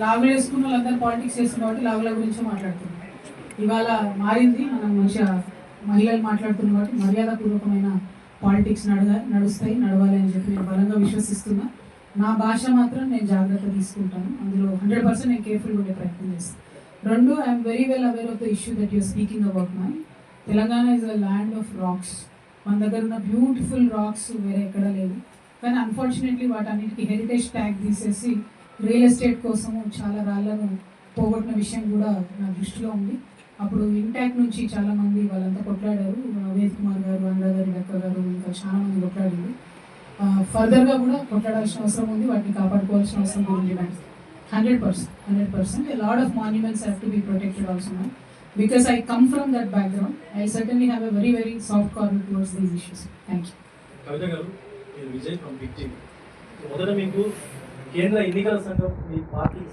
లాగులు వేసుకున్న వాళ్ళందరూ పాలిటిక్స్ చేస్తున్న కాబట్టి లాగుల గురించి మాట్లాడుతున్నారు. ఇవాళ మారింది, మనం మంచిగా మహిళలు మాట్లాడుతున్న కాబట్టి మర్యాదపూర్వకమైన పాలిటిక్స్ నడుస్తాయి, నడవాలి అని చెప్పి నేను బలంగా విశ్వసిస్తున్నా. నా భాష మాత్రం నేను జాగ్రత్త తీసుకుంటాను, అందులో 100% నేను కేర్ఫుల్గా ఉండే ప్రయత్నం చేస్తాను. రెండు, I'm very well aware of the issue that you're speaking about my. Telangana is a land of rocks. మన దగ్గర ఉన్న బ్యూటిఫుల్ రాక్స్ వేరే ఎక్కడ లేవు. కానీ అన్ఫార్చునేట్లీ వాటన్నిటికీ హెరిటేజ్ ట్యాగ్ తీసేసి రియల్ ఎస్టేట్ కోసము చాలా రాళ్లను పోగొట్టిన విషయం కూడా నా దృష్టిలో ఉంది. అప్పుడు ఇంటాక్ట్ నుంచి చాలామంది వాళ్ళంతా కొట్లాడారు, వేద్ కుమార్ గారు, అనురాధారి అక్క గారు, ఇంకా చాలామంది కొట్లాడింది. ఫర్దర్గా కూడా కొట్లాడాల్సిన అవసరం ఉంది, వాటిని కాపాడుకోవాల్సిన అవసరం ఉంది. 100%. A lot of monuments have to be protected also now. Because I come from that background, I certainly have a very, very soft corner towards these issues. Thank you. కవిత గారు, మీరు విజయ్ ఫ్రమ్ బిగ్ టీవీ. మొదట మీకు కేంద్ర ఎన్నికల సంఘం మీ పార్టీకి